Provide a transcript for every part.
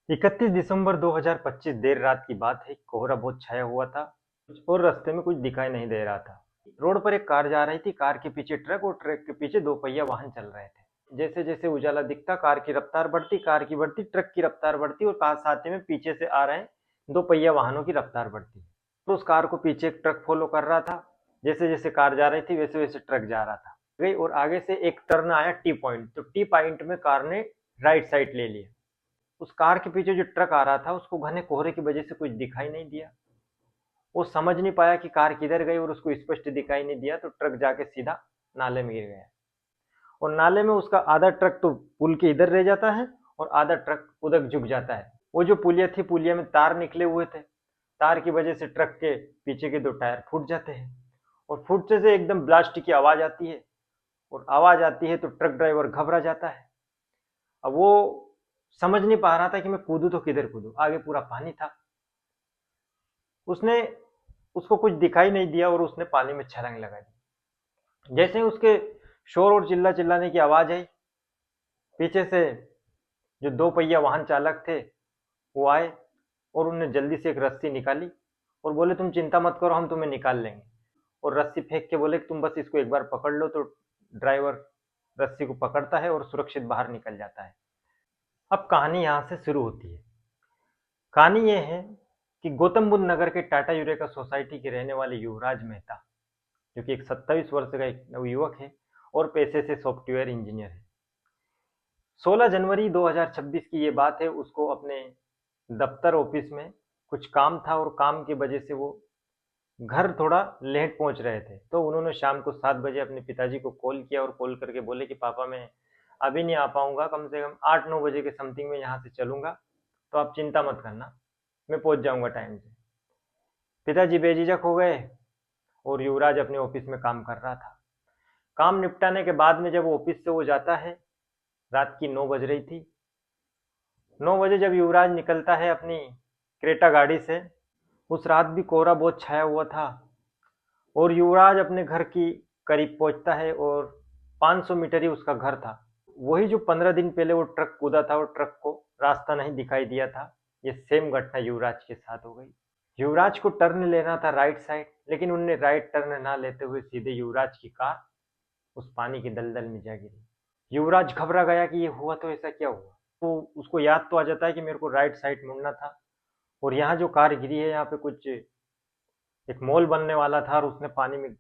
31 दिसंबर 2025 देर रात की बात है। कोहरा बहुत छाया हुआ था और रास्ते में कुछ दिखाई नहीं दे रहा था। रोड पर एक कार जा रही थी। कार के पीछे ट्रक और ट्रक के पीछे दो पहिया वाहन चल रहे थे। जैसे जैसे उजाला दिखता, कार की रफ्तार बढ़ती, कार की बढ़ती, ट्रक की रफ्तार बढ़ती और कार साथ में पीछे से आ रहे दो पहिया वाहनों की रफ्तार बढ़ती। तो उस कार को पीछे एक ट्रक फॉलो कर रहा था। जैसे जैसे कार जा रही थी वैसे वैसे ट्रक जा रहा था गई और आगे से एक टर्न आया टी पॉइंट। तो टी पॉइंट में कार ने राइट साइड ले लिया। उस कार के पीछे जो ट्रक आ रहा था उसको घने कोहरे की वजह से कुछ दिखाई नहीं दिया। वो समझ नहीं पाया कि कार किधर गई और उसको स्पष्ट दिखाई नहीं दिया। तो ट्रक जाके सीधा नाले में गिर गया और नाले में उसका आधा ट्रक तो पुल के इधर रह जाता है और आधा ट्रक उधर झुक जाता है। वो जो पुलिया थी, पुलिया में तार निकले हुए थे। तार की वजह से ट्रक के पीछे के दो टायर फूट जाते हैं और फूटने से एकदम ब्लास्ट की आवाज आती है। और आवाज आती है तो ट्रक ड्राइवर घबरा जाता है। अब वो समझ नहीं पा रहा था कि मैं कूदू तो किधर कूदू, आगे पूरा पानी था। उसने उसको कुछ दिखाई नहीं दिया और उसने पानी में छलांग लगा दी। जैसे ही उसके शोर और चिल्ला चिल्लाने की आवाज आई, पीछे से जो दो पहिया वाहन चालक थे वो आए और उन्होंने जल्दी से एक रस्सी निकाली और बोले तुम चिंता मत करो, हम तुम्हें निकाल लेंगे। और रस्सी फेंक के बोले कि तुम बस इसको एक बार पकड़ लो। तो ड्राइवर रस्सी को पकड़ता है और सुरक्षित बाहर निकल जाता है। अब कहानी यहाँ से शुरू होती है। कहानी ये है कि गौतम बुद्ध नगर के टाटा यूरेका सोसाइटी के रहने वाले युवराज मेहता, जो कि एक 27 वर्ष का एक युवक है और पेशे से सॉफ्टवेयर इंजीनियर है। 16 जनवरी 2026 की ये बात है। उसको अपने दफ्तर ऑफिस में कुछ काम था और काम की वजह से वो घर थोड़ा लेट पहुंच रहे थे। तो उन्होंने शाम को 7 बजे अपने पिताजी को कॉल किया और कॉल करके बोले कि पापा मैं अभी नहीं आ पाऊंगा, कम से कम 8-9 बजे के समथिंग में यहाँ से चलूंगा, तो आप चिंता मत करना, मैं पहुंच जाऊंगा टाइम से। पिताजी बेझिझक हो गए और युवराज अपने ऑफिस में काम कर रहा था। काम निपटाने के बाद में जब ऑफिस से वो जाता है, रात की 9 बज रही थी। 9 बजे जब युवराज निकलता है अपनी क्रेटा गाड़ी से, उस रात भी कोहरा बहुत छाया हुआ था और युवराज अपने घर की करीब पहुंचता है और 500 मीटर ही उसका घर था। वही जो 15 दिन पहले वो ट्रक कूदा था और ट्रक को रास्ता नहीं दिखाई दिया था, ये सेम घटना युवराज के साथ हो गई। युवराज को टर्न लेना था राइट साइड, लेकिन उनने राइट टर्न ना लेते हुए सीधे युवराज की कार उस पानी के दलदल में जा गिरी। युवराज घबरा गया कि ये हुआ तो ऐसा क्या हुआ। तो उसको याद तो आ जाता है कि मेरे को राइट साइड मुड़ना था और यहाँ जो कार गिरी है यहाँ पे कुछ एक मॉल बनने वाला था और उसने पानी में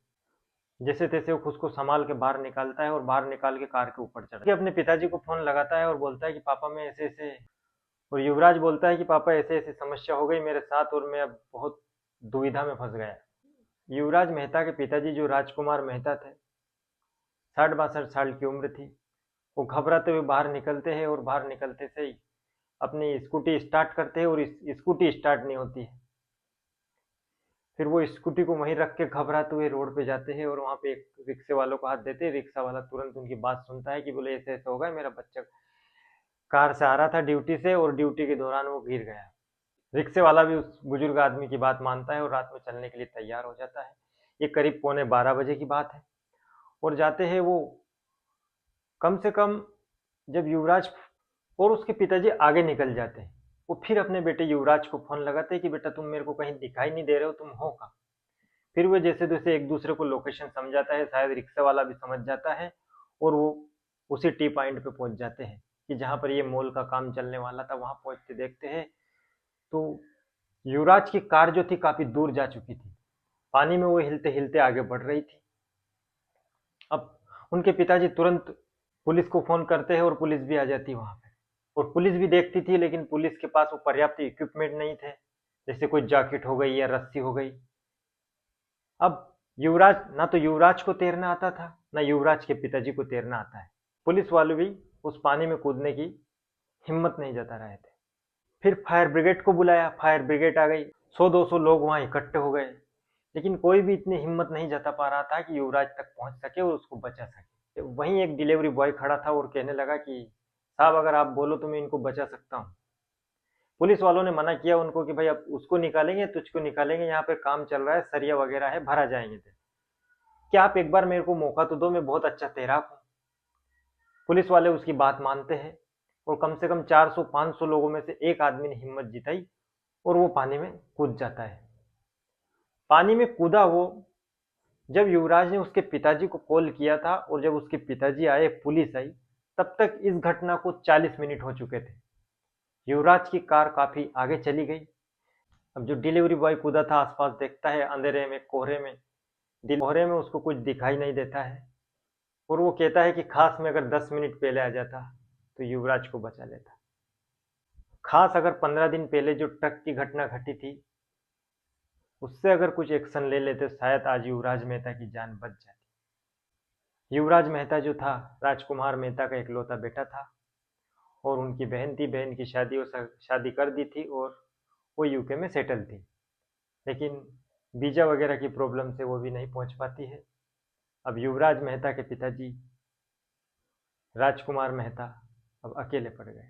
जैसे तैसे वो खुद को संभाल के बाहर निकालता है और बाहर निकाल के कार के ऊपर चढ़ के अपने पिताजी को फोन लगाता है और बोलता है कि पापा मैं ऐसे ऐसे। और युवराज बोलता है कि पापा ऐसे ऐसे समस्या हो गई मेरे साथ और मैं अब बहुत दुविधा में फंस गया। युवराज मेहता के पिताजी जो राजकुमार मेहता थे, 60-62 साल की उम्र थी। वो घबराते हुए बाहर निकलते हैं और बाहर निकलते से ही अपनी स्कूटी स्टार्ट करते हैं और स्कूटी स्टार्ट नहीं होती है। फिर वो स्कूटी को वहीं रख के घबराते हुए रोड पे जाते हैं और वहां पे एक रिक्शे वालों को हाथ देते हैं। रिक्शा वाला तुरंत उनकी बात सुनता है कि बोले ऐसे ऐसे होगा, मेरा बच्चा कार से आ रहा था ड्यूटी से और ड्यूटी के दौरान वो गिर गया। रिक्शे वाला भी उस बुजुर्ग आदमी की बात मानता है और रात में चलने के लिए तैयार हो जाता है। ये करीब पौने 12 बजे की बात है और जाते हैं वो। कम से कम जब युवराज और उसके पिताजी आगे निकल जाते हैं, वो फिर अपने बेटे युवराज को फोन लगाते हैं कि बेटा तुम मेरे को कहीं दिखाई नहीं दे रहे हो, तुम हो कहाँ। फिर वो जैसे तैसे एक दूसरे को लोकेशन समझाता है, शायद रिक्शा वाला भी समझ जाता है और वो उसी टी पॉइंट पे पहुंच जाते हैं कि जहां पर ये मॉल का काम चलने वाला था। वहां पहुंचते देखते हैं तो युवराज की कार जो थी काफी दूर जा चुकी थी। पानी में वो हिलते हिलते आगे बढ़ रही थी। अब उनके पिताजी तुरंत पुलिस को फोन करते हैं और पुलिस भी आ जाती है वहां पे। और पुलिस भी देखती थी, लेकिन पुलिस के पास वो पर्याप्त इक्विपमेंट नहीं थे, जैसे कोई जैकेट हो गई या रस्सी हो गई। अब युवराज ना तो युवराज को तैरना आता था, ना युवराज के पिताजी को तैरना आता है। पुलिस वाले भी उस पानी में कूदने की हिम्मत नहीं जता रहे थे। फिर फायर ब्रिगेड को बुलाया, फायर ब्रिगेड आ गई। 100-200 लोग वहां इकट्ठे हो गए, लेकिन कोई भी इतनी हिम्मत नहीं जता पा रहा था कि युवराज तक पहुंच सके और उसको बचा सके। वहीं एक डिलीवरी बॉय खड़ा था और कहने लगा कि साहब अगर आप बोलो तो मैं इनको बचा सकता हूँ। पुलिस वालों ने मना किया उनको कि भाई अब उसको निकालेंगे तुझको निकालेंगे, यहाँ पे काम चल रहा है, सरिया वगैरह है, भरा जाएंगे थे। क्या आप एक बार मेरे को मौका तो दो, मैं बहुत अच्छा तैराक हूँ। पुलिस वाले उसकी बात मानते हैं और कम से कम 400-500 लोगों में से एक आदमी ने हिम्मत जुटाई और वो पानी में कूद जाता है। पानी में कूदा वो, जब युवराज ने उसके पिताजी को कॉल किया था और जब उसके पिताजी आए, पुलिस आई, तब तक इस घटना को 40 मिनट हो चुके थे। युवराज की कार काफी आगे चली गई। अब जो डिलीवरी बॉय कूदा था आसपास देखता है, अंधेरे में, कोहरे में, कोहरे में उसको कुछ दिखाई नहीं देता है और वो कहता है कि खास में अगर 10 मिनट पहले आ जाता तो युवराज को बचा लेता। खास अगर 15 दिन पहले जो ट्रक की घटना घटी थी उससे अगर कुछ एक्शन ले लेते शायद आज युवराज मेहता की जान बच जाती। युवराज मेहता जो था राजकुमार मेहता का इकलौता बेटा था और उनकी बहन थी, बहन की शादी कर दी थी और वो यूके में सेटल थी, लेकिन वीजा वगैरह की प्रॉब्लम से वो भी नहीं पहुंच पाती है। अब युवराज मेहता के पिताजी राजकुमार मेहता अब अकेले पड़ गए।